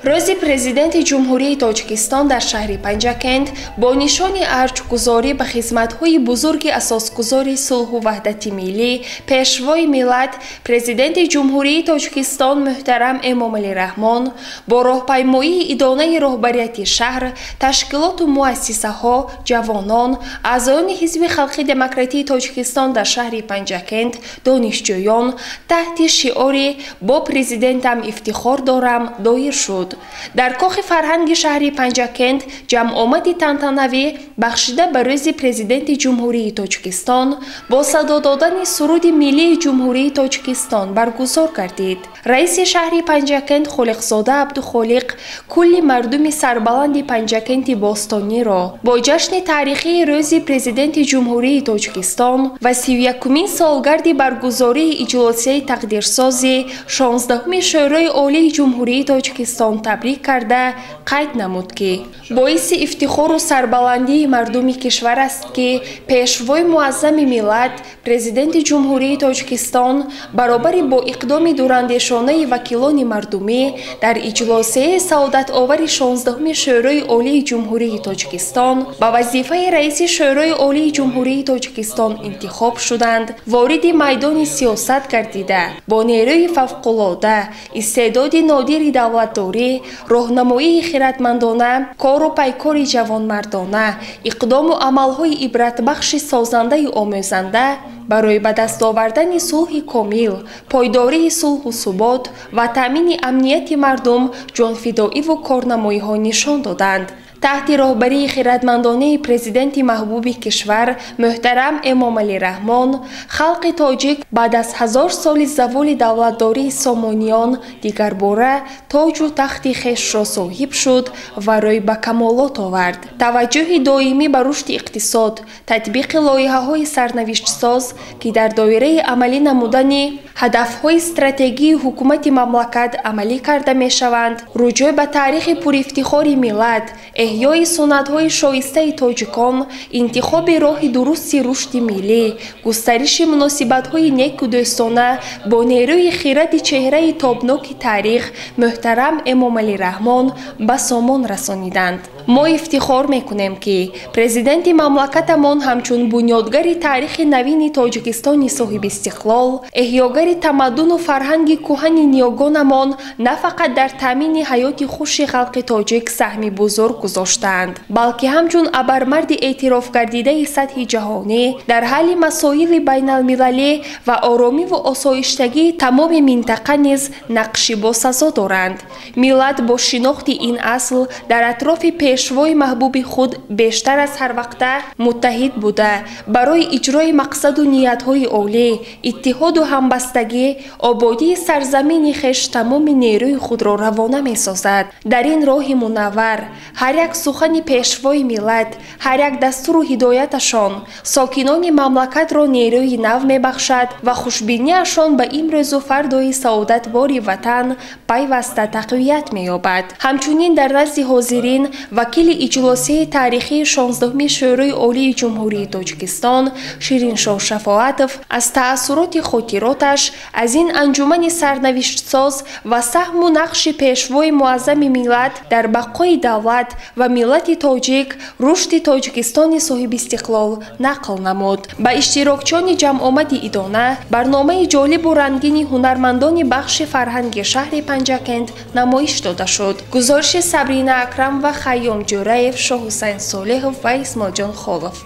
روزی پرزیدنت جمهوری تاجیکستان در شهر پنجاکند با نشان ارجگذاری به خدمت‌های بزرگ اساسگذار صلح و وحدت ملی پیشوای ملت پرزیدنت جمهوری تاجیکستان محترم امامعلی رحمان با راهپیمایی اداره رهبریت شهر، تشکیلات و مؤسسه‌ها، جوانان، اعضایان حزب خلق دموکراتی تاجیکستان در شهر پنجاکند، دانشجویان تحت شعار با پرزیدنتم افتخار دارم دایر شد. در کاخ فرهنگ شهر پنجاکند جمع آمد تنتنوی بخشیده به روز پرزیدنت جمهوری تاجیکستان با صدا دادن سرود ملی جمهوری تاجیکستان برگزار گردید. رئیس شهر پنجاکند خالقزاده عبدالخالق کل مردم سربلند پنجاکند باستانی را با جشن تاریخی روز پرزیدنت جمهوری تاجیکستان و 31مین سالگرد برگزاری اجلاس تقدیرسازی 16مین شورای عالی جمهوری تاجیکستان تبریک کرده قید نمود که باعث افتخار و سربلندی مردم کشور است که پیشوای معظم ملت پرزیدنت جمهوری تاجیکستان برابر با اقدام دوراندیشانه وکیلان مردمی در اجلاس سعادت آور 16مین شورای عالی جمهوری تاجیکستان به وظیفه رئیس شورای عالی جمهوری تاجیکستان انتخاب شدند، وارد میدان سیاست گردیده با نیروی فوق‌العاده، استعداد نادر دولتداری، راهنمایی خردمندانه، کار و پیکار جوانمردانه، اقدام و عملهای عبرتبخش سازنده و آموزنده برای به دست آوردن صلح کامل، پایداری صلح و ثبات و تامین امنیت مردم جانفدایی و کارنمایی‌ها نشان دادند. تحت راهبری خردمندانه پرزیدنت محبوب کشور محترم امامعلی رحمان، خلق تاجیک بعد از 1000 سال زوال دولتداری سامانیان دیگر باره تاج و تخت خویش را صاحب شد و روی به کمالات آورد. توجه دائمی به رشد اقتصاد، تطبیق لایحه‌های سرنوشت ساز که در دایره عملی نمودن هدف‌های استراتژی حکومت مملکت عملی کرده می‌شوند، رجوع به تاریخ پرافتخار ملت، احیای سنت‌های شایسته تاجیکان، انتخاب راه درست رشد ملی، گسترش مناسبت‌های نیک و دوستانه با نیروی خرد چهره تابناک تاریخ محترم امامعلی رحمان به سامان رسانیدند. ما افتخار میکنیم که پرزیدنت مملکتمان همچون بنیادگر تاریخ نوین تاجیکستان صاحب استقلال، احیاگر تمدن و فرهنگ کهن نیاگانمان نه فقط در تامین حیات خوش خلق تاجیک سهمی بزرگ گذاشتند، بلکه همچون ابرمرد اعتراف گردیده سطح جهانی در حل مسائل بین المللی و آرامی و آسایشتگی تمام منطقه نیز نقش باسزا دارند. ملت با شناخت این اصل در اطراف پیشوای محبوب خود بیشتر از هر وقت متحد بوده برای اجرای مقصد و نیت‌های عالی، اتحاد و همبستگی، آبادی سرزمین خویش تمام نیروی خود را روانه می‌سازد. در این راه منور هر یک سخن پیشوای ملت، هر یک دستور و هدایتشان ساکنان مملکت را نیروی نو می‌بخشد و خوشبینی‌شان به امروز و فردای سعادت باری وطن پیوسته تقویت می‌یابد. همچنین در نزد حاضرین وکیل اجلاسی تاریخی 16مین شورای عالی جمهوری تاجیکستان شیرینشاه شفاعتوف از تأثیرات خاطراتش از این انجمن سرنوشت ساز و سهم و نقش پیشوای معظم ملت در بقای دولت و ملت تاجیک، رشد تاجیکستان صاحب استقلال نقل نمود. به اشتراکچیان جمع آمد ادانه برنامه جالب و رنگین هنرمندان بخش فرهنگ شهر پنجاکند نمایش داده شد. گزارش صبرینه اکرم و خیام جورایف، شاه حسین صالح و اسماعیل جان خالف.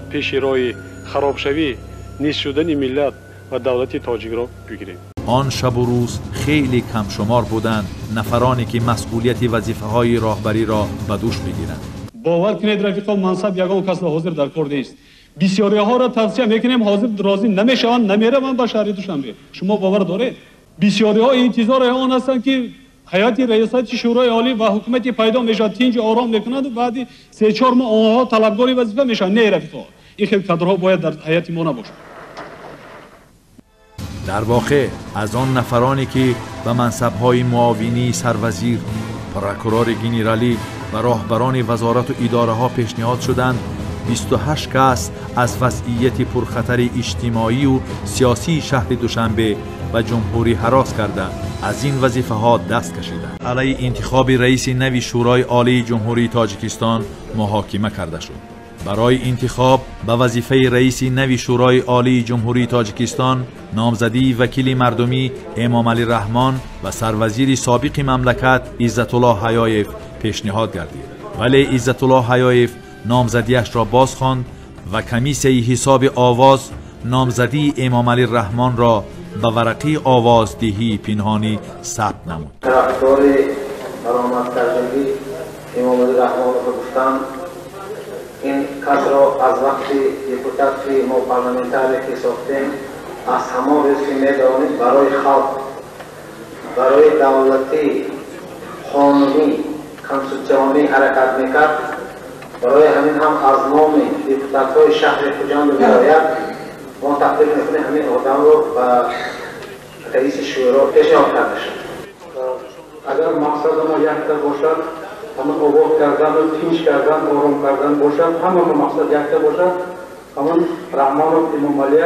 پیش روی خرابشوی نیست شدن ملت و دولت تاجیک را بگیریم. آن شب و روز خیلی کم شمار بودند نفرانی که مسئولیت وظیفه های راهبری را به دوش بگیرند. باور کنید رفیقان، منصب یگان کس حاضر در کار نیست. بسیاری ها را توصیه میکنیم، حاضر راضی نمیشوند، نمیروند به شهر دوشنبه. شما باور دارید؟ بسیاری ها انتظار آن هستند که هیئت ریاست شورای عالی و حکومت پیدا میشود، تینج آرام میکنند و بعد 3-4 ماه آنها طلبکار وظیفه میشن. نه رفیقان، این خیلی کادرها باید در هیئت ما نباشند. در واقع از آن نفرانی که به منصب‌های معاونی سروزیر، پروکورور گنرالی و راهبران وزارت و اداره‌ها پیشنهاد شدند، 28 کس از وضعیت پرخطر اجتماعی و سیاسی شهر دوشنبه و جمهوری هراس کرده از این وظیفه ها دست کشیدند. علیه انتخاب رئیس نوی شورای عالی جمهوری تاجیکستان محاکمه کرده شد. برای انتخاب به وظیفه رئیس نوی شورای عالی جمهوری تاجیکستان نامزدی وکیل مردمی امام علی رحمان و سروزیر سابق مملکت عزت الله حیایف پیشنهاد گردید، ولی عزت الله حیایف نامزدیش را باز خواند و کمیسیه حساب آواز نامزدی امام علی رحمان را به ورقه آوازدهی پنهانی ثبت نمود. طرفدار برآمد کردگی امام علی رحمان را گفتم این کس را از وقتی دیپوتاتی ما پارلمانتری که ساختیم از همان روز که می‌دانید برای خلق، برای دولتی قانونی کنستیتوسیونی حرکت میکرد. برای همین هم از نام دیپوتات‌های شهر خوجند و ولایت ما تقدیم میکنیم همین آدم رو به رئیس شورا پیشنهاد کرده شد. اگر مقصد ما یکتا باشد، همون آباد کردن و تینج کردن، آرام کردن باشد، همون مقصد یکتا باشد، همون رحمان و امام علی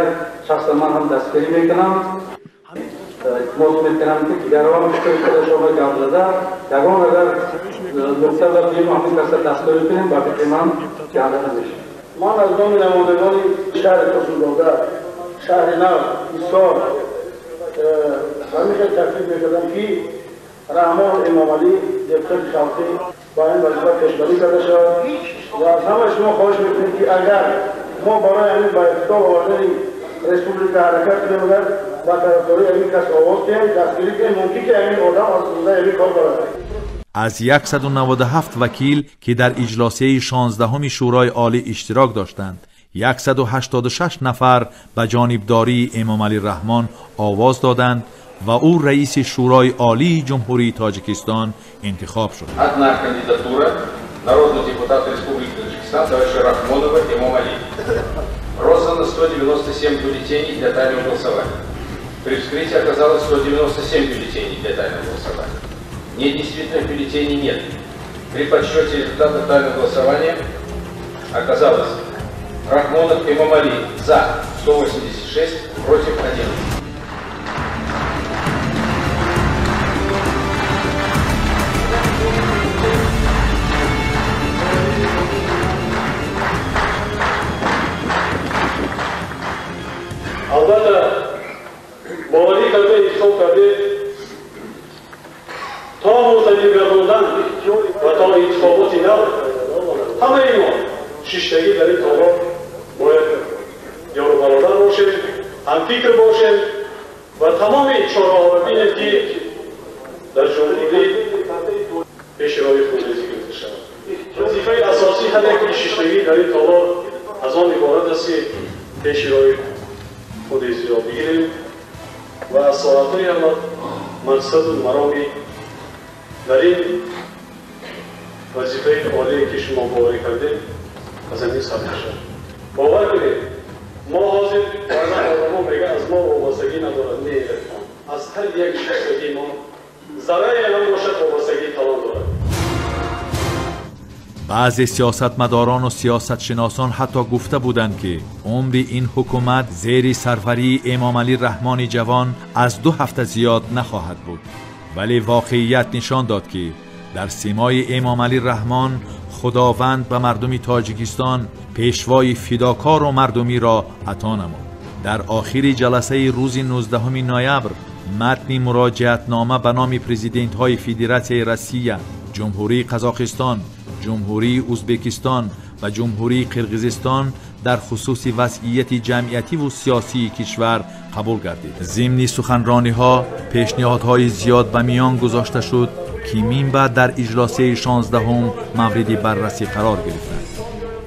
شخص من هم دستگیری میکنم. مطمئن میکنم که دیگران مشکل شده شما گام زده یگان اگر نکته را بیم همین کسر دستگیری کنیم با فکر من جانده نمیشه. من از نام نمایندگان شهر کسوداده، شهر نو، ایسار همیشه تکلیف میکردم که رحمان امام علی دفتر شخصی با این وظیفه کشوری کرده شد و از همه شما خواهش میکنیم که اگر ما برای همین با افتاب آوردن ریسپوبلیک حرکت کنیم و طرفداری همین کس آواز کنیم، دستگیری کنیم، ممکن که همین آدم از روزه همین کار برده. از 197 وکیل که در اجلاسیه 16 شورای عالی اشتراک داشتند، 186 نفر به جانبداری امام علی رحمان آواز دادند و او رئیس شورای عالی جمهوری تاجیکستان انتخاب شد. Одна кандидатура народного депутата Республики Таджикистан товарища Рахмонова Имам Али. Роздано 197 бюллетеней для тайного голосования. При вскрытии оказалось 197 бюллетеней для тайного голосования. Недействительных бюллетеней нет. При подсчете результатов тайного голосования оказалось Рахмонов Имам Али за 186, против 11. البته باوری کرده ایسا کرده تا معتدل گرداندن و تا انتخابات نو همه ما شیشتگی در این تالا باید یارو برادر باشیم، هم فکر باشیم و تمام چاره ها ببینیم که در جمهوری پیش روی خودریزی گرفته شود. وظیفه اساسی هر یک شیشتگی در این تالا از آن عبارت است که پیش روی خودریزی را بگیریم و از ساعتهای مقصد و مرامی در این وظیفه عالی که شما باوری کردید از این ساعت شد. باور کنید ما حاضر بعضا میگه از ما وابستگی ندارد، نه از هر یک شخصی ما ذره هم باشد وابستگی توان دارد. بعضی سیاستمداران و سیاستشناسان حتی گفته بودند که عمر این حکومت زیر سروری امام علی رحمان جوان از 2 هفته زیاد نخواهد بود، ولی واقعیت نشان داد که در سیمای امام علی رحمان خداوند به مردم تاجیکستان پیشوای فداکار و مردمی را عطا نمود. در آخر جلسه روز 19 نوامبر متن مراجعتنامه به نام پرزیدنت های فدراسیون روسیه، جمهوری قزاقستان، جمهوری ازبکستان و جمهوری قرقیزستان در خصوص وضعیت جمعیتی و سیاسی کشور قبول گردید. ضمن سخنرانی‌ها پیشنهادهای زیاد به میان گذاشته شد که بعد در اجلاس 16 مورد بررسی قرار گرفتند.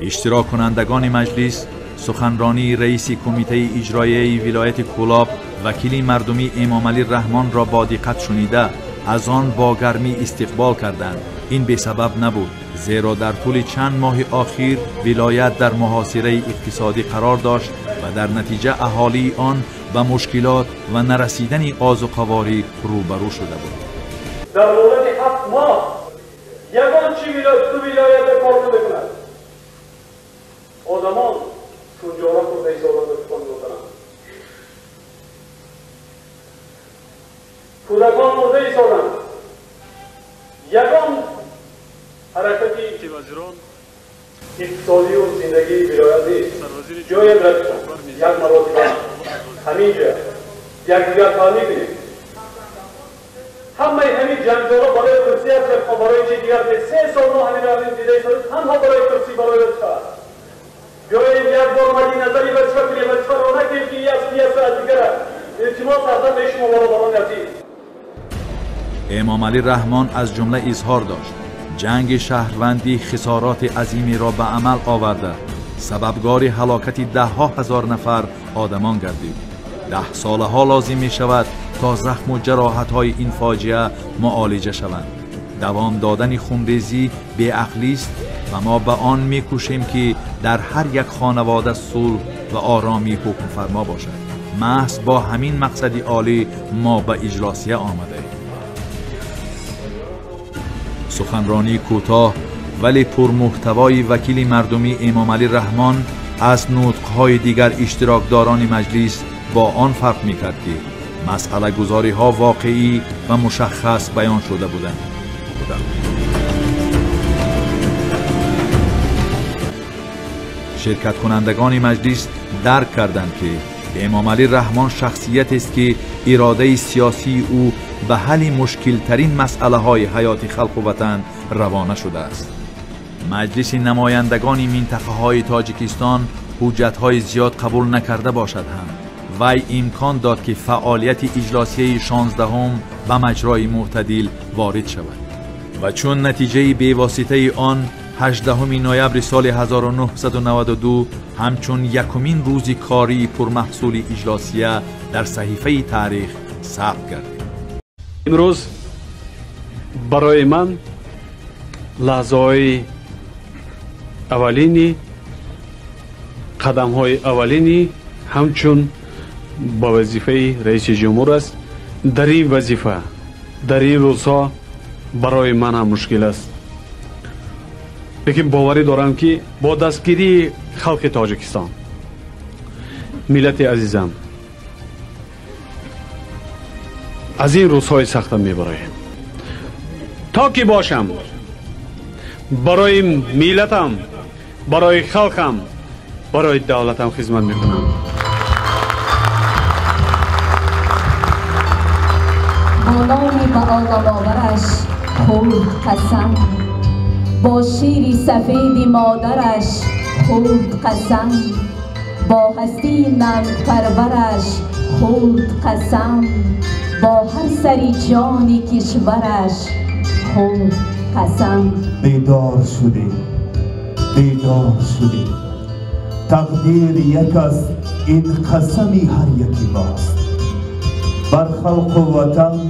اشتراک کنندگان مجلس سخنرانی رئیس کمیته اجرایی ولایت کولاب وکیل مردمی امامعلی رحمان را با دقت شنیده از آن با گرمی استقبال کردند. این به سبب نبود، زیرا در طول چند ماه اخیر ولایت در محاصره اقتصادی قرار داشت و در نتیجه اهالی آن به مشکلات و نرسیدن غاز و قواری روبرو شده بود. در مورد 7 ماه یگان چی دو ولایت کار بکنند. آدمان شجاعت و بی‌سابقه بتوان می‌کنند. کودکان مرده ایستادند. یگان حرکتی وزیران اقتصادی و زندگی ولایت نیست. جای یک مراتب همینجا یک دیگر تعمیر کنید. همه همین جنگزورا برای کرسی هست یا برای چی دیگر به 3 سال ما همین را دیده ایستادید تنها برای کرسی برای وظیفه است. بیایید یک بار مدی نظری وظیفه کنید وظیفه را نکنید که یک سیاست از دیگر التماس ازم به شما برادران عزیز. امامعلی رحمان از جمله اظهار داشت جنگ شهروندی خسارات عظیمی را به عمل آورده سببگار هلاکت 10,000 نفر آدمان گردید. 10 سالها لازم می شود تا زخم و جراحت های این فاجعه معالجه شوند. دوام دادن خونریزی بی‌عقلی است و ما به آن می کوشیم که در هر یک خانواده صلح و آرامی حکم فرما باشد. محض با همین مقصد عالی ما به اجلاسیه آمده. سخنرانی کوتاه ولی پرمحتوای وکیل مردمی امامعلی رحمان از نطق‌های دیگر اشتراکداران مجلس با آن فرق می‌کرد که مسئله گذاری‌ها واقعی و مشخص بیان شده بودند. شرکت کنندگان مجلس درک کردند که امامعلی رحمان شخصیت است که اراده سیاسی او به حل مشکل ترین مسئله های حیات خلق و وطن روانه شده است. مجلس نمایندگان منطقه های تاجیکستان حجت های زیاد قبول نکرده باشد هم وی امکان داد که فعالیت اجلاسیه 16 به مجرای معتدل وارد شود و چون نتیجه بی‌واسطه آن 18 نوامبر سال 1992 همچون یکمین روز کاری پرمحصول اجلاسیه در صحیفه تاریخ ثبت گردید. امروز برای من لحظه‌های اولینی قدم‌های اولینی همچون با وظیفه رئیس جمهور است. در این وظیفه در این روزها برای من هم مشکل است، لیکن باوری دارم که با دستگیری خلق تاجیکستان ملت عزیزم از این روزهای سختم میبرایم تا که باشم برای ملتم، برای خلقم، برای دولتم خدمت میکنم. بالای به آدم آورش خورد قسم، با شیر سفید مادرش خورد قسم، با هستی ننگ پرورش خورد قسم، با هر سری جان کشورش خورد قسم. بیدار شدی، بیدار شدی، تقدیر یک از این قسمی هر یکی ماست. بر خلق و وطن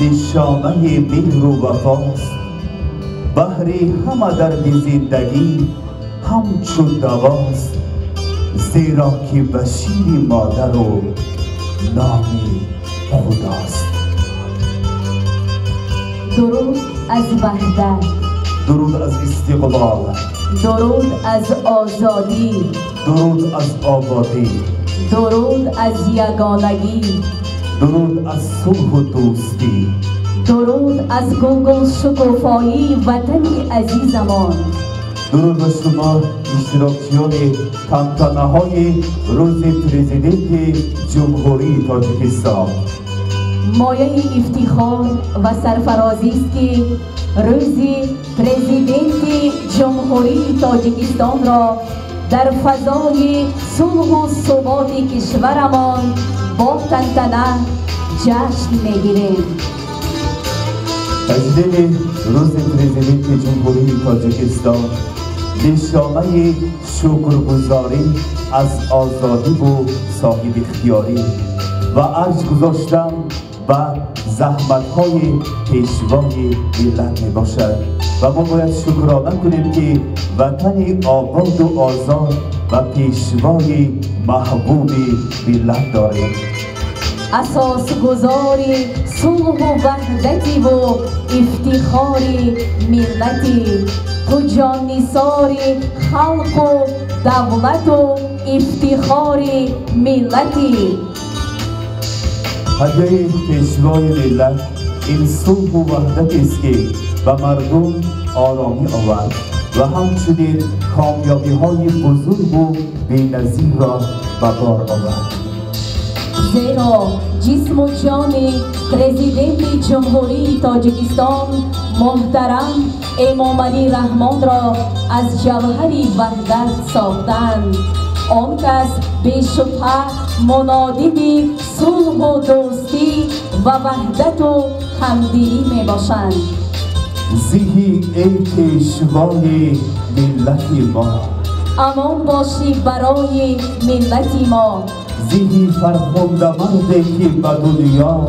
نشانه مهر و وفاست. بحری همه درد زندگی همچون دواست، زیرا که بشیر مادر و نامی خداست. درود از وحدت، درود از استقلال، درود از آزادی، درود از آبادی، درود از یگانگی، درود از صلح و دوستی، درود از گل شکوفایی وطن عزیزمان. درود به شما اشتراکچیان تنتنه های روز پرزیدنت جمهوری تاجیکستان. مایه افتخار و سرفرازی است که روز پرزیدنت جمهوری تاجیکستان را در فضای صلح و ثبات کشورمان با تنتنه جشن میگیریم. تجلیل روز پرزیدنت جمهوری تاجیکستان نشانه شکرگزاری از آزادی و صاحب اختیاری و ارج گذاشتن و زحمت‌های پیشوای ملت می باشد و ما باید شکرانه کنیم که وطن آباد و آزاد و پیشوای محبوب ملت داریم. اساس گذاری صلح و وحدتی و افتخاری ملتی، تو جان نثاری خلق و دولت و افتخاری ملتی. هدیه پیشوای ملت این صلح و وحدت است که به مردم آرامی آورد و همچنین کامیابی های بزرگ و بی‌نظیر را به بار آورد. زیرا جسم و جان پرزیدنت جمهوری تاجیکستان محترم امام علی رحمان را از جوهر وحدت ساختند. آن کس بی‌شبهه منادی صلح و دوستی و وحدت و همدلی می باشند. زیهی ای پیشوای ملت ما، امان باشی برای ملت ما. زیهی فرخنده مرده که به دنیا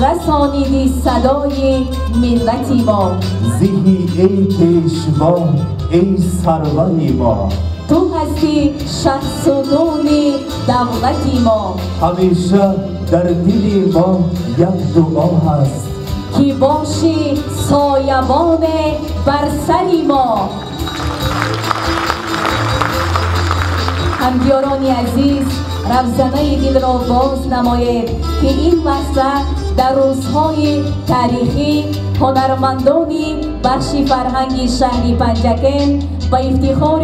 رسانیدی صدای ملت ما. زیهی ای پیشوا ای سرور ما، تو هستی شهرستان دولت ما. همیشه در دل ما یک دعا هست که باشی سایبان بر سر ما. همدیاران عزیز، رفزنه دل را باز نماید که این لحظه در روزهای تاریخی هنرمندان بخش فرهنگی شهر پنجکن با افتخار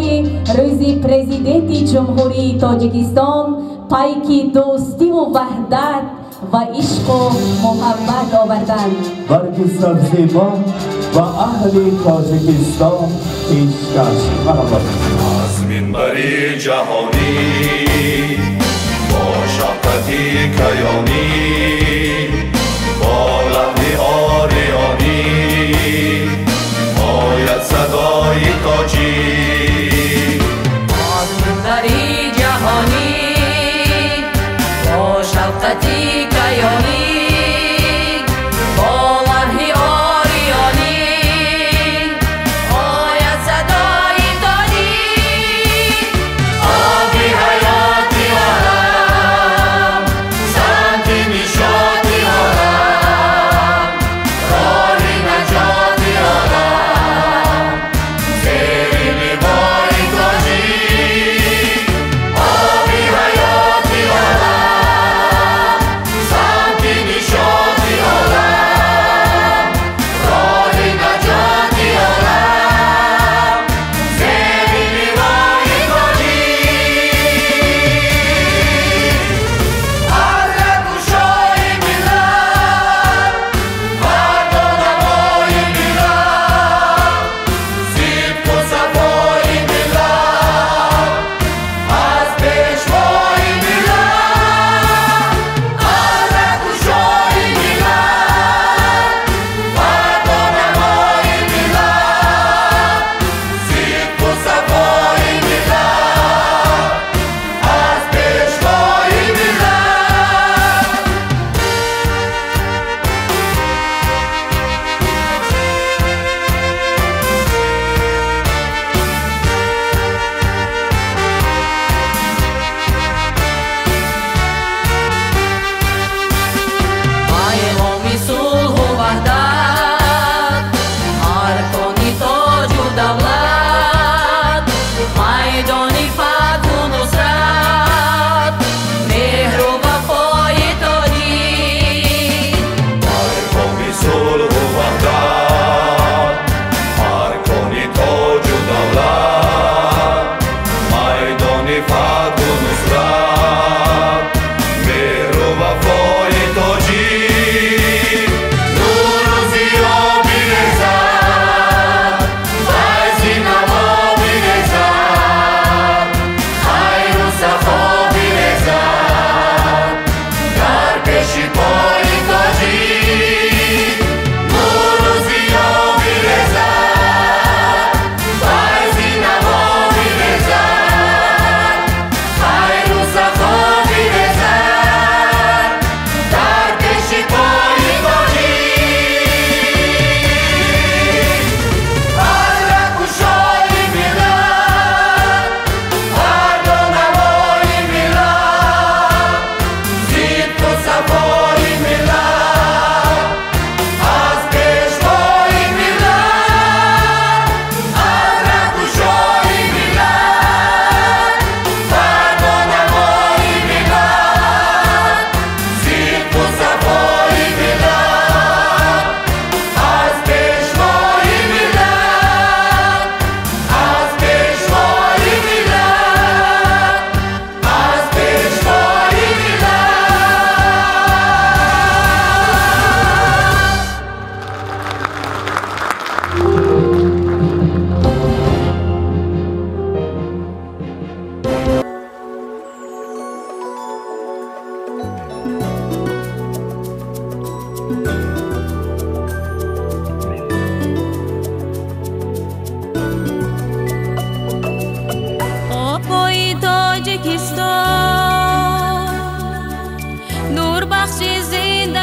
روز پرزیدنت جمهوری تاجیکستان پیک دوستی و وحدت و عشق و محبت آوردند. برگ سبز ما و اهل تاجیکستان پیشکش مرحبا. از منبری جهانی با شفقتی کیانی، با لحن آریانی آید صدای تاجی. از منبری جهانی با شفقتی کیانی، با لحن آریانی آید صدای تاجی. آبی حیاتی عالم سمت نشان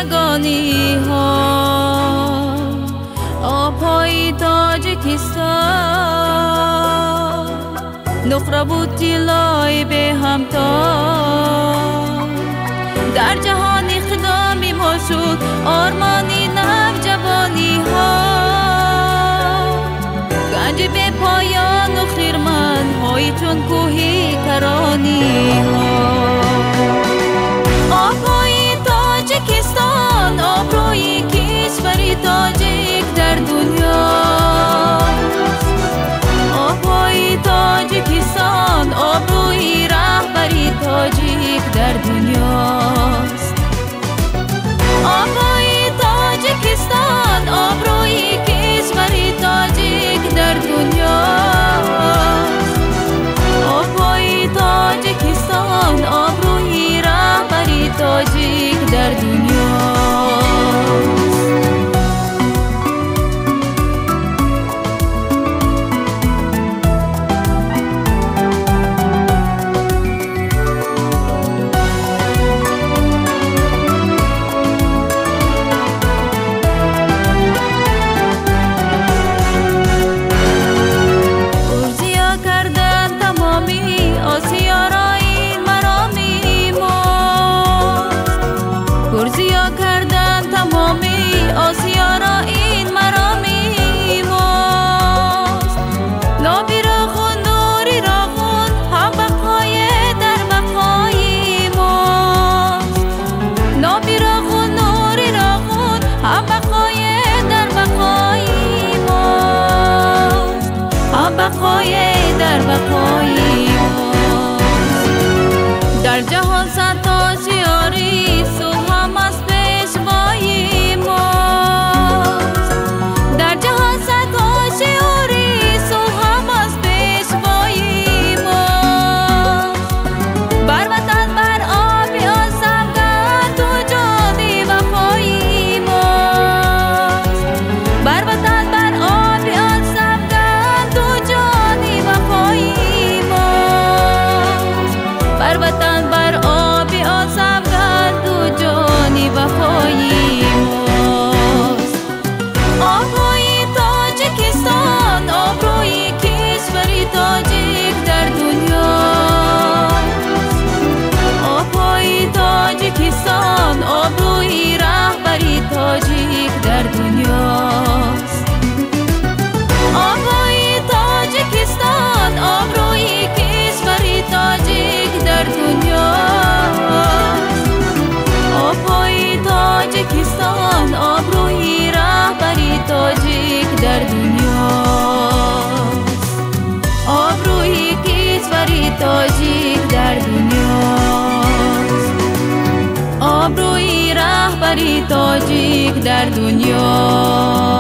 زندگانی ها آبهای تاجیکستان نقره بود طلای به همتا در جهان اقدامی ما شد آرمانی نوجوانی ها گنج به پایان و خیرمند های چون کوهی کرانی ها آبهای تاجیکستان آبروی کشوری تاجیک در دنیا آبهای تاجیکستان آبروی رهبری تاجیک در دنیاست آبهای تاجیکستان آبروی کشوری تاجیک در دنیاست آبهای تاجیکستان آبروی رهبری تاجیک در دنیاست در جهان ستا شیاری صلح هم از پیشوای ماست در جهان ستا شیاری صلح هم از پیشوای ماست بر وطن بر آبی آن سوگند تو جانی وفایی ماست بر وطن بر آبی آن سوگند تو جانی وفایی ماست بر وطن بر آبی آن سوگند تو جانی وفایی ماست آبهای تاجیکستان آبروی کشوری تاجیک در دنیاست آبهای تاجیکستان آبروی رهبری تاجیک در دنیاست آبهای تاجیکستان آبروی کشوری تاجیک در دنیاست آبهای تاجیکستان آبروی رهبری تاجیک در دنیاست آبروی کشوری تاجیک در دنیاست آبروی رهبری تاجیک در دنیاست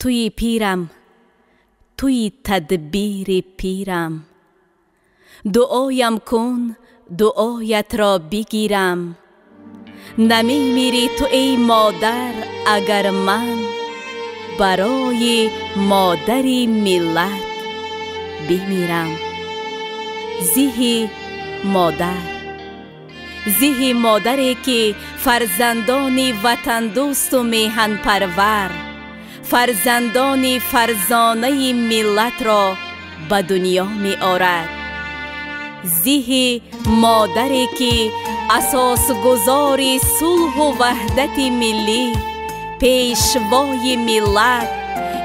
توی پیرم، توی تدبیر پیرم. دعایم کن دعایت را بگیرم. نمی میری تو ای مادر اگر من برای مادری ملت بمیرم. زیه مادری که فرزندان وطن دوست و میهن پرور، فرزندان فرزانه ملت را به دنیا می آورد. زیه مادری که اساس گذار صلح و وحدت ملی، پیشوای ملت،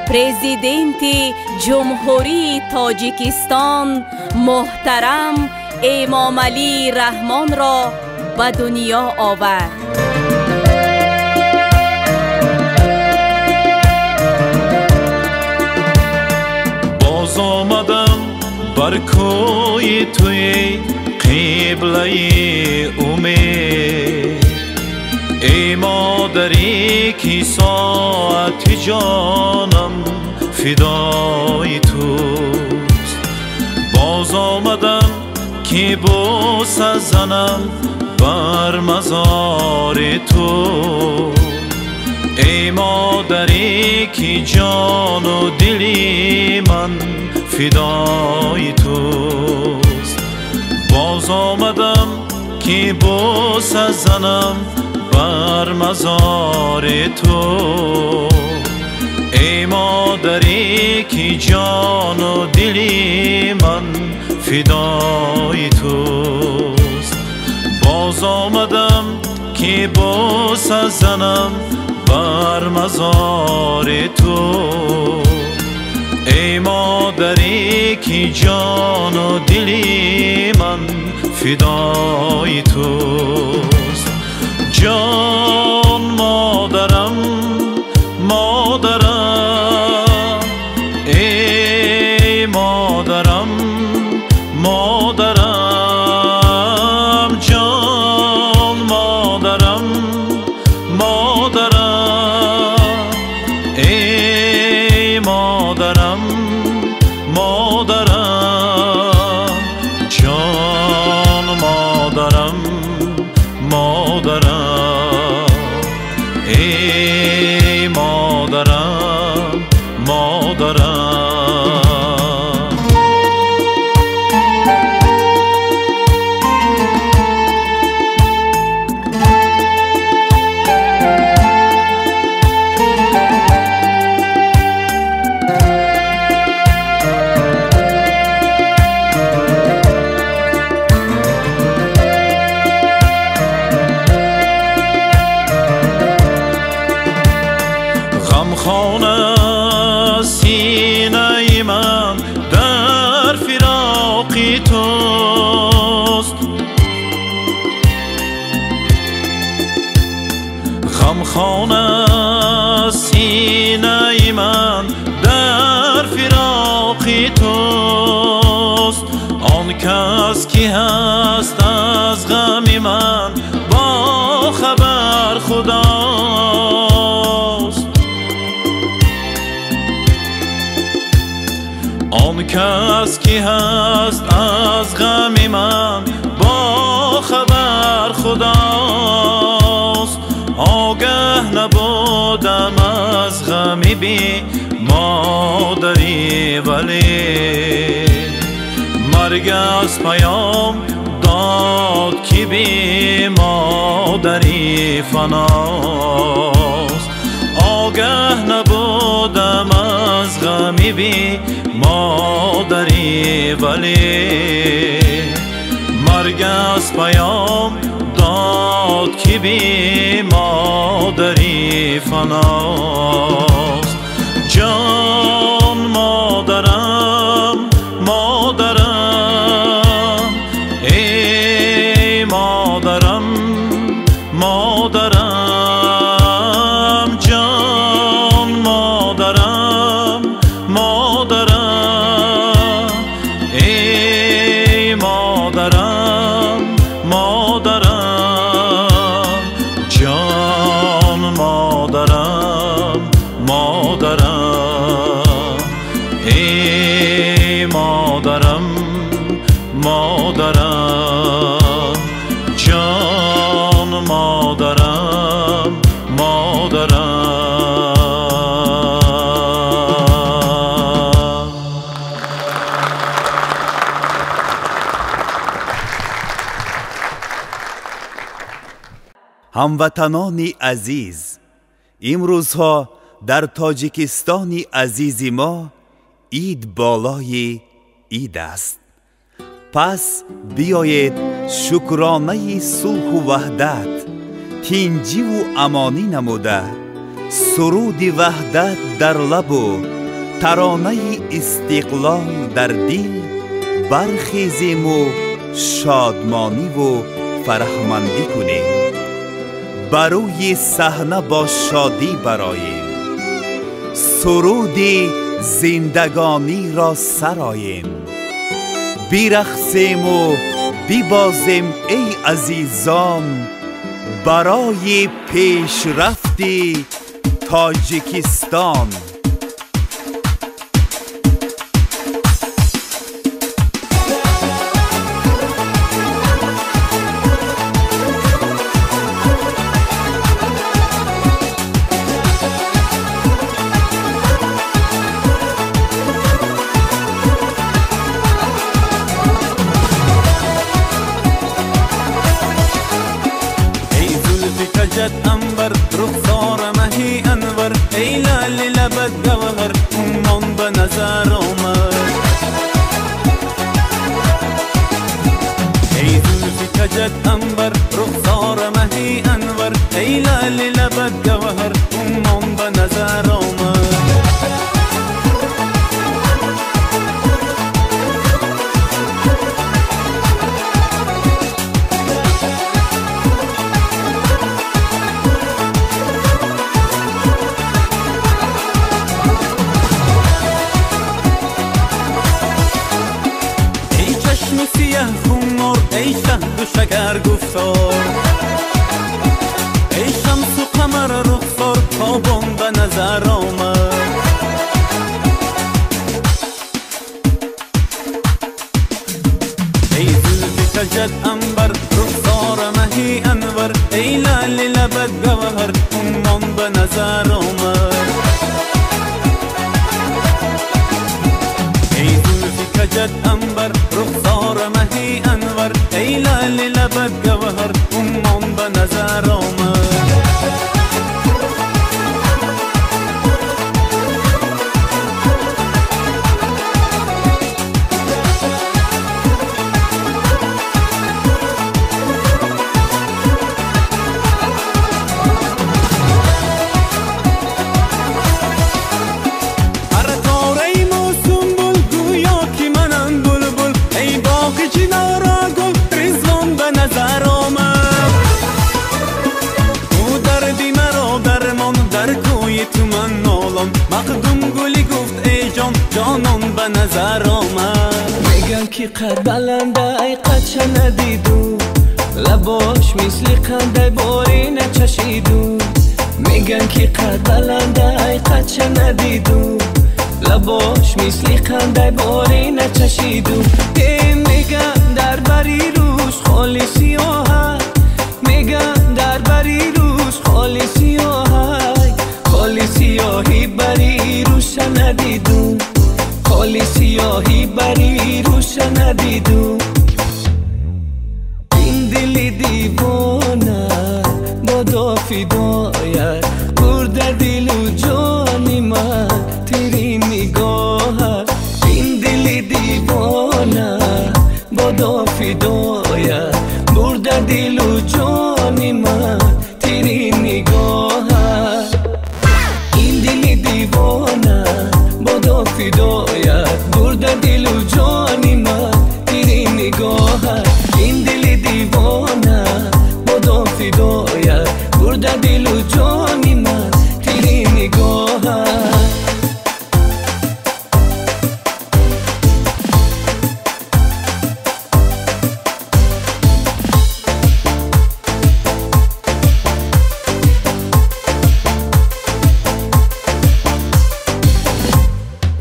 پرزیدنت جمهوری تاجیکستان محترم امام علی رحمان را به دنیا آورد. باز آمدم بر کوی توی قبله امید، ای مادری که ساعت جانم فدای توست. باز آمدم که بوس زنم بر مزار تو، ای مادری که جان و دلی من فدای توست. باز آمدم که بوس زنم بر مزار تو، ای مادری که جان و دلی من فدای توست. باز آمدم که بوس زنم بر مزار تو، ای مادری که جان و دلی من فدای توست. جان مادرم، مادرم، ای مادرم، مادرم، جان مادرم، مادرم، ای مادرم، مادرم، جان مادرم، مادرم، ای مادرم، مادرم. غمخانه سینه من در فراق توست، غمخانه سینه من در فراق توست. آن کس که هست از غم من با خبر خداست. آن کس که هست از غم من با خبر خداست. آگه نبودم از غم بی مادری، ولی مرگ از پیام داد که بی مادری فناست. آگه نبودم از غم بی مادری، ولی مرگ از پیام داد که بی مادری فناست. جان مادرم، مادرم، ای مادرم، مادرم، جان مادرم، مادرم، ای مادرم، مادرم، جان مادرم، هموطنان عزیز، امروزها در تاجیکستان عزیز ما عید بالای عید است. پس بیایید شکرانه صلح و وحدت تینجی و امانی نموده، سرود وحدت در لب و ترانه استقلال در دل برخیزیم و شادمانی و فرحمندی کنیم. بروی صحنه با شادی برآییم، سرود زندگانی را سراییم. برقصیم و ببازیم ای عزیزان، برای پیشرفت تاجیکستان. انبر رخسار مهی انور، ای لال لبت گوهر امان به نظر آمد. ای زلفی کجت انبر رخسار مهی انور، ای لال لبت گوهر امان به نظر آمد. ای شهد و شکر گفتار، ای شمس و قمر رخسار تابان به نظر آمد. ای زلف کجت انبر رخسار مهی انور، ای لال لبت گوهر امان به نظر آمد. ای زلف کجت انبر رخسار مهی انور، ای لال لبت گوهر امان به نظر آمد. مقدوم گلی گفت ای جان جانان به نظر آمد. میگن که قد بلنده ای قد چه ندیدو، لباش مثل قنده باری نچشیدو. میگن که قد بلنده ای قد چه ندیدو، لباش مثل قنده باری نچشیدو. میگن در بری روش خالی سیاه، میگن در بری روش خالی سیاه، خالی سیاهی بری روش ندیدو، خالی سیاهی بری روش ندیدو. این دل دیوانه بادا فدایت، برده دل و جان من تیری نگاه. این دل دیوانه بادا فدایت، برده دل و جان من تیری نگاه. دیوانه بادا فدایت، برده دل و جانی من تیری نگاه. این دل دیوانه بادا فدایت، برده دل و جانی من تیری نگاه.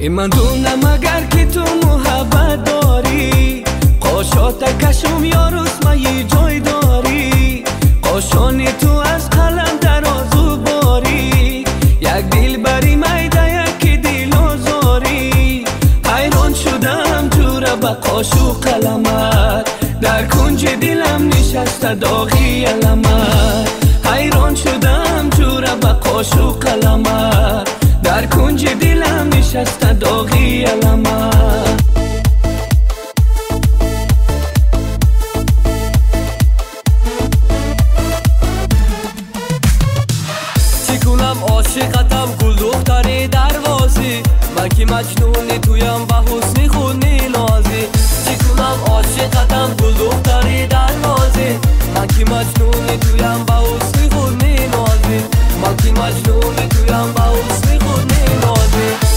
من دونم اگر که تو محبت داری، قاشات کشم یا رسمه جای داری. قاشان تو از قلم درازو باری، یک دل بری میده یک دل آزاری. حیران شدم جوره به قاش و قلمت، در کنج دلم نشسته داغی علمت. نشسته داغی علمه چی کنم عاشقتم گل دختری دروازی من که مجنونی تویم به حسنی خود نازی چی کنم عاشقتم گل دختری دروازی من که مجنونی تویم به حسنی خود نازی من که مجنونی تویم به حسنی خود نازی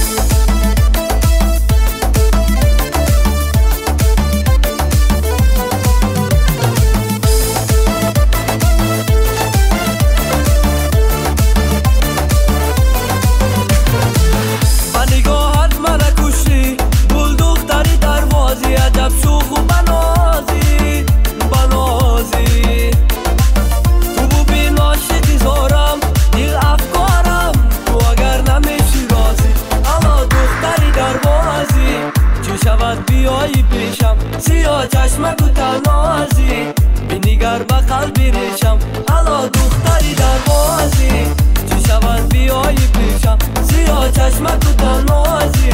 بیایی پیشم سیاه چشمک و تنازی بینیگر به قلبی ریشم حالا دختری دروازی چی شود بیایی پیشم سیاه چشمک و تنازی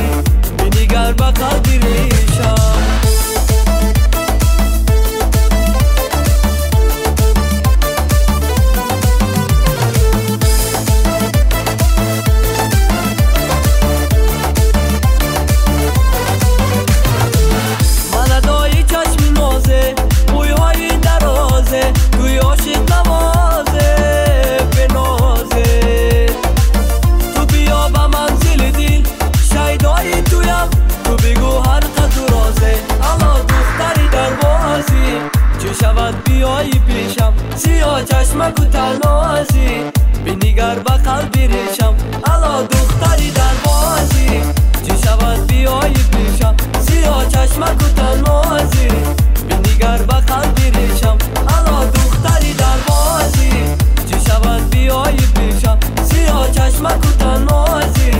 بینیگر به قلبی ریشم توی عاشق نوازه بنازه تو بیا به منزل دل شیدایی تویم تو بگو هر قد رازه الا دختری دروازی چه شود بیایی پیشم سیاه چشمک و تنازی بینیگر به قلبی ریشم الا دختری دروازی چه شود بیایی پیشم سیاه چشمک و تنازی بینیگر به قلبی ریشم الا دختری دروازی چه شود بیایی پیشم سیاه چشمک و تنازی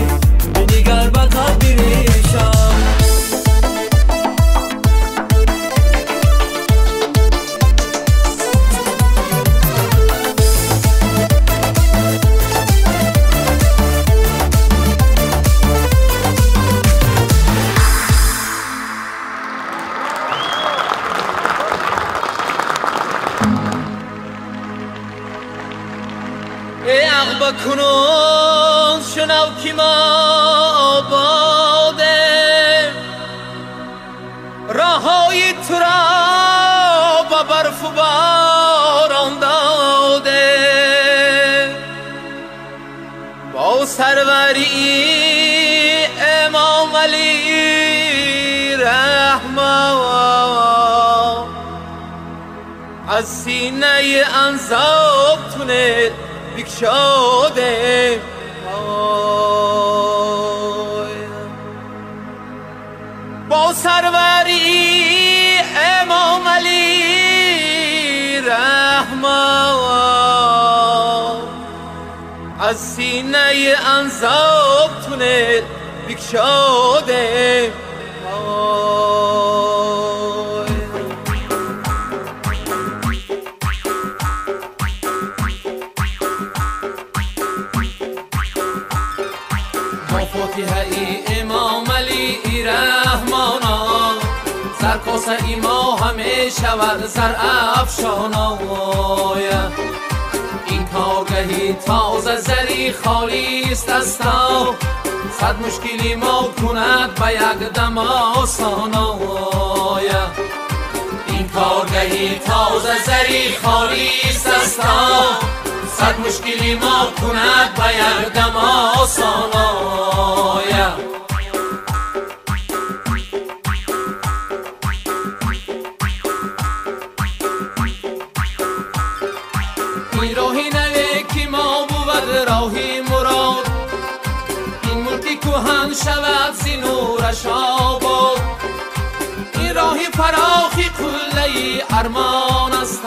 بینیگر به قلبی ریشم کنون شنو که ما آباده راههای تو را با برف و باران داده با سروری امام علی رحمه از سینه انصاب تونه بکشاده با سروری امام علی رحمه از سینه انصاب تونه بکشاده سرکاسه ایما همه شود زر افشانا این کارگهی تازه زری خالی است از تا صد مشکلی ما کند به یک دم آسانا این کارگهی تازه زری خالی است از تا صد مشکلی ما کند به یک دم آسانا راهی مراد این ملکی کهن شود زی نورش آباد این راهی فراخی قله ارمان است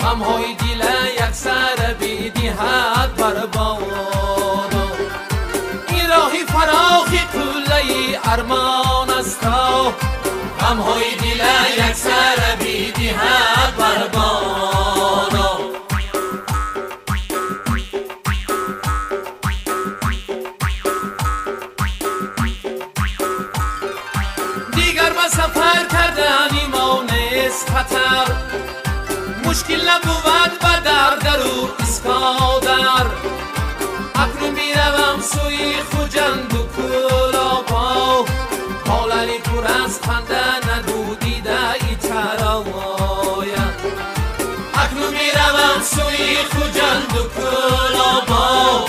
غمهای دل یک سر بیدیهد برباد این راهی فراخی قله ارمان است غمهای دل یک سر بیدیهد برباد خوشند و کلابا حاللی پر از خنده ندودیده ای ترایا اکنون میروم سوی خوجند و کلابا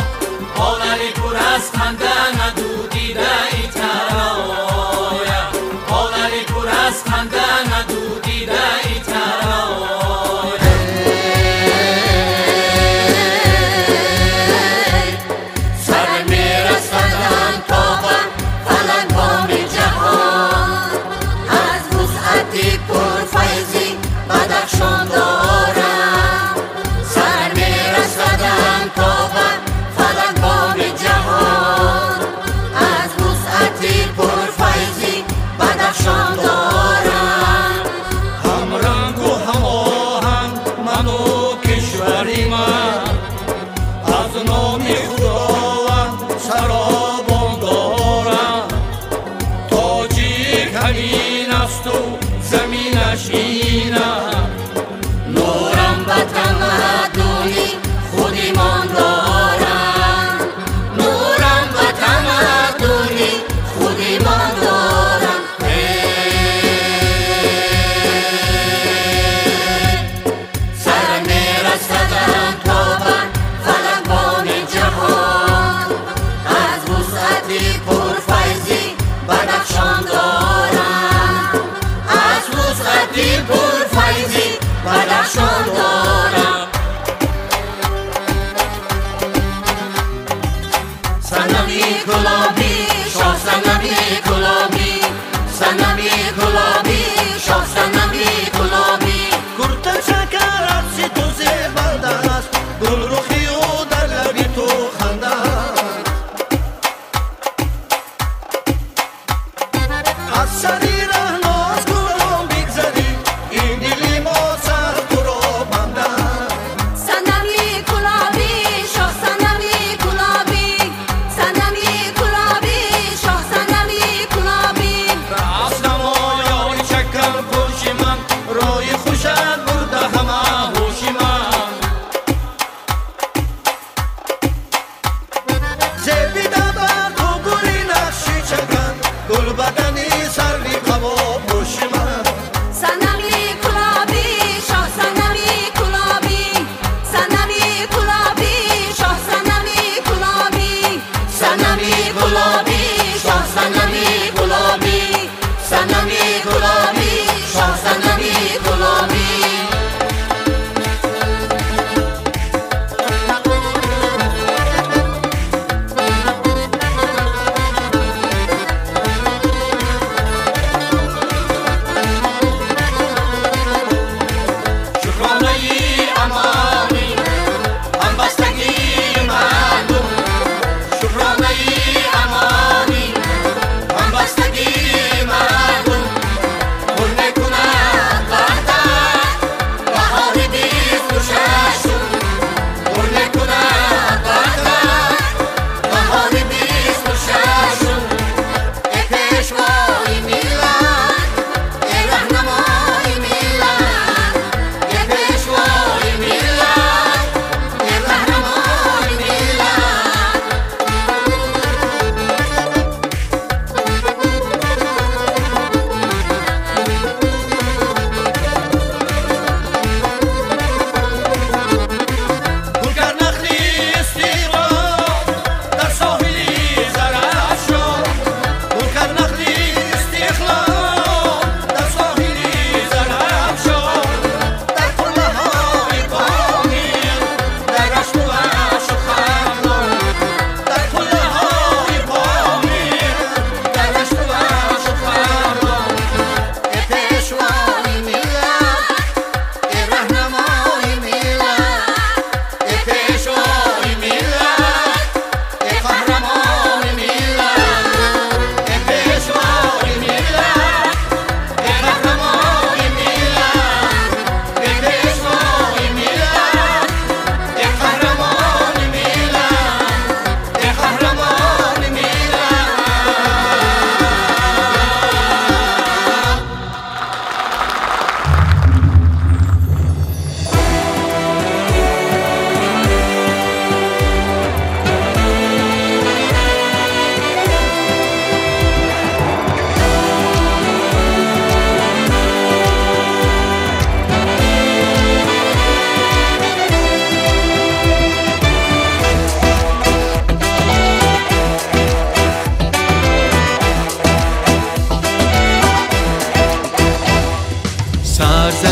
حاللی پر از خنده ندودیده ای ترایا حاللی پر از خنده ندودیده ای ترایا بدخشان دارم سر میرسدم تا به فلک بام جهان از وسعتی پرفیضی بدخشان دارم هم رنگ و هم آهنگ من و کشوری من از نام خداوند سرابان دارم تاجیک همین است و زمینش اینم نورم و تمدنی خودمان دارم نورم و تمدنی خودمان دارم سر میرسدم تا به فلک بام جهان از وسعتی پرفیضی بدخشان دارم از وسعتی پرفیضی بدخشان دارم صنمی گلابی شاه صنمی گلابی صنمی گلابی شاه صنمی گلابی کرتن شکر عرصی تو زیبنده است گل رخی و در لبی تو خنده از سری رهناز گلان بگذری این دلی ما سر تو را بنده صنمی گلابی شاه صنمی گلابی صنمی گلابی شاه صنمی گلابی راست نمایان شکر پوش من رای خوشت برده همه هوش من زیبیده بر تو گلی نقشی چکن گل بدنی سر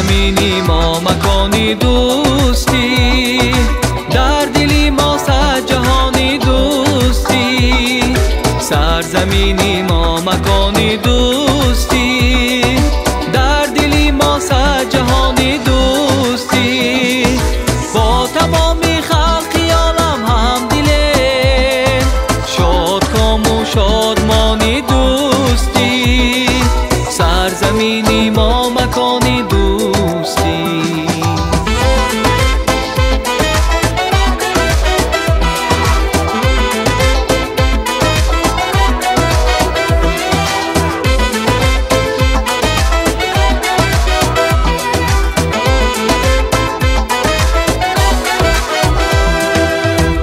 سرزمینی ما مکانی دوستی، در دلی ما صد جهانی دوستی. سرزمینی ما مکانی دوستی، در دلی ما صد جهانی دوستی. با تمامی خلقی عالم هم دله، شاد کام و شادمانی دوستی. سرزمینی ما مکانی دوستی.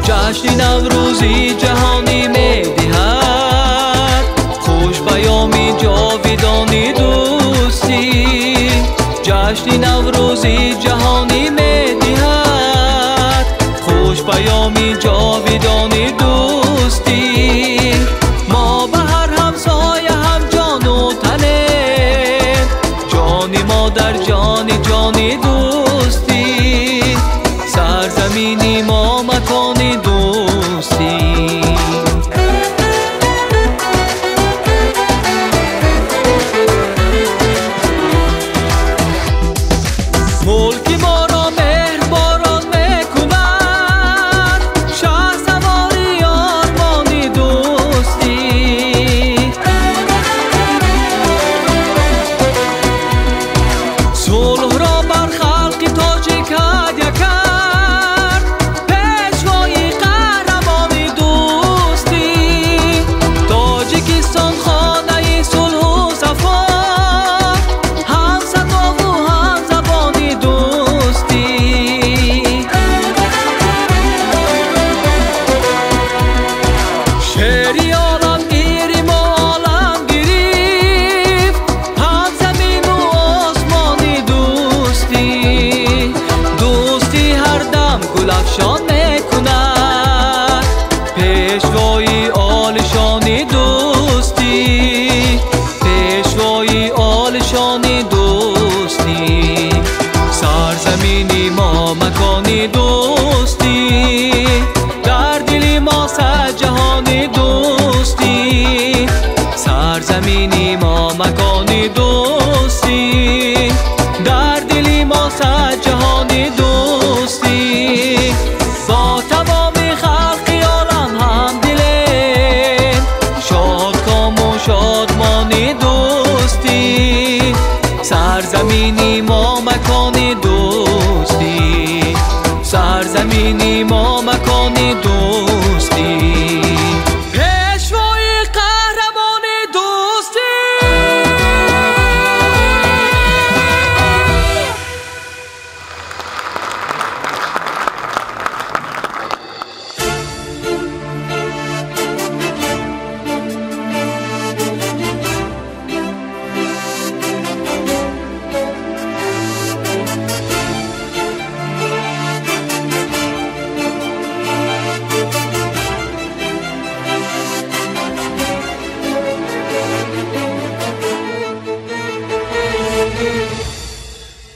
جشن نوروزی جهانی می‌دهد، خوش پیامی جاودانی دوستی. جشن نوروزی جهانی می‌دهد، خوش پیامی جاودانی دوستی. ما به هر همسایه هم جان و تنه، جانی ما در جان جانی دوستی. سرزمینی ما مکانی دوستی. ملک ما را مهربان میکند، شهسواری آرمانی دوستی. صلح را بر خلق تاجیک هدیه کرد، پیشوای قهرمانی دوستی. تاجیکستان خانه صلح و صفا، هم صدا و هم زبانی دوستی. شهری عالم گیری ما عالم گریفت، هم زمین و آسمانی دوستی. دوستی هر دم گل افشان میکند، پیشوای عالیشانی دوستی. پیشوای عالیشانی دوستی. سرزمینی ما مکانی دوستی، در دلی ما صد جهانی دوستی. سرزمینی ما مکانی دوستی، در دلی ما صد جهانی دوستی. با تمامی خلقی عالم هم دله، شاد کام و شادمانی دوستی. سرزمینی ما مکانی دوستی. سرزمینی ما مکانی دوستی. پیشوای قهرمانی دوستی.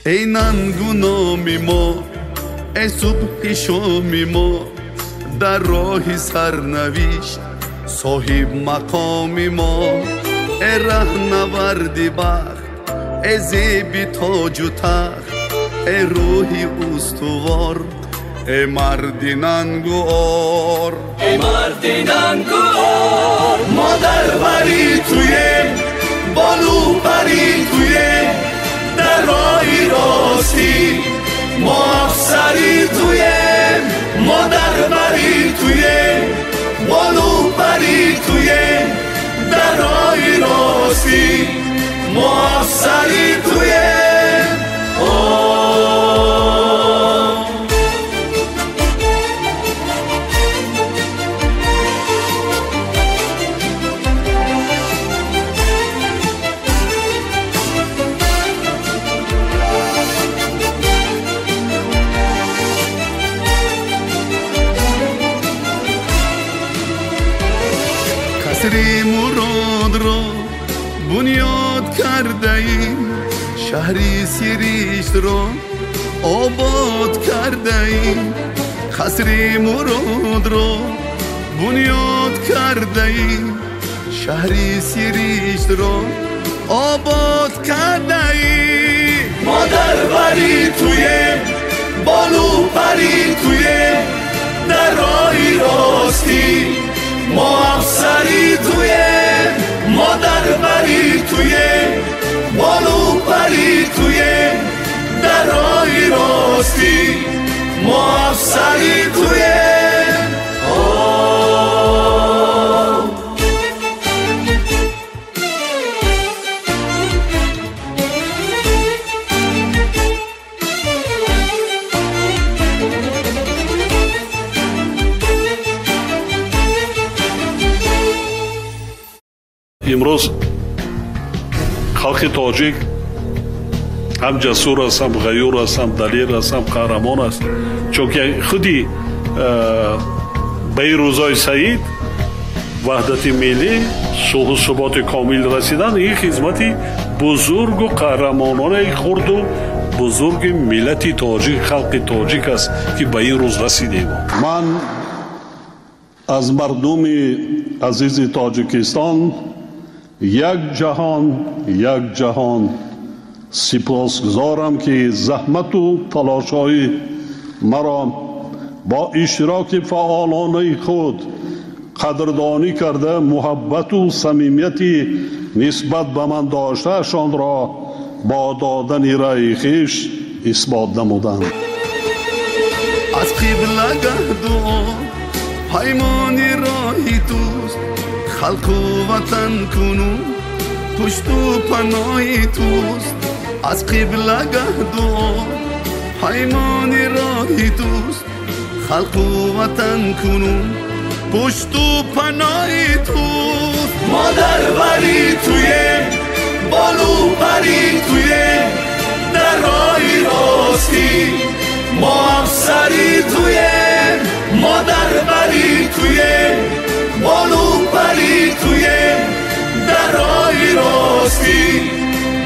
ای ننگ و نامی ما، ای صبح شامی ما، در راه سرنوشت صاحب مقامی ما. ای رهنورد بخت، ای زیب تاج و تخت، ای روحی استوار، ای مرد ننگ و آر. ای مرد ننگ و آر. ما در بری تویم، بالو بری تویم، در راهی راستی. ما افسری تویم، ما در بری تویم، بالو بری تویم، در راهی راستی. ما افسری تویم. قصر مراد را بنیاد کرده ایم، شهری سیریشت را آباد کرده ایم قصر مراد را بنیاد کرده ایم شهری سیریشت را آباد کرده ایم ما در بری تویم بالو پری تویم در راهی راستی ما افسری تویم ما در بری تویم بالو پری تویم در راهی راستی ما افسری تویم امروز خلق تاجیک هم جسور است هم غیور است هم دلیر است هم قهرمان است چون که خودی به این روزای سعید وحدت ملی صلح و ثبات کامل رسیدن این خدمتی بزرگ و قهرمانان خرد و بزرگ ملت تاجیک خلق تاجیک است که به این روز رسیدیم. من از مردم عزیز تاجیکستان یک جهان سپاسگزارم که زحمت و تلاش‌های مرا با اشتراک فعالانه خود قدردانی کرده محبت و صمیمیتی نسبت به من داشتهشان را با دادن رأی خویش اثبات نمودند. از قبله دعا پیمانی راهی توست خلق و وطن کنون پشت و پناهی توست از قبله دعا پیمانی راهی توست خلق و وطن کنون پشت و پناهی توست ما در بری تویم بالو پری تویم در راهی راستی ما افسری تویم ما در بری تویم بالو پری تویم در راهی راستی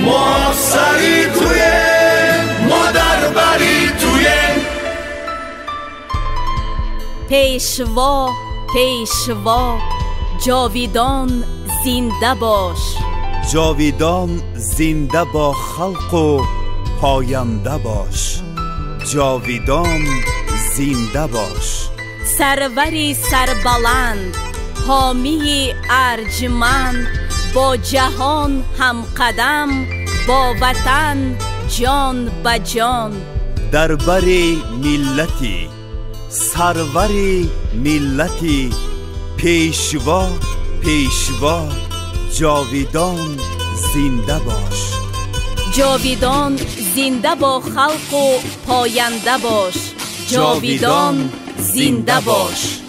ما افسری تویم ما در بری تویم پیشوا پیشوا جاویدان زنده باش جاویدان زنده با خلق و پاینده باش جاویدان زنده باش سروری سربلند حامی ارجمند با جهان هم قدم با وطن جان به جان در بری ملتی سروری ملتی پیشوا پیشوا جاویدان زنده باش جاویدان زنده با خلق و پاینده باش جاویدان زنده باش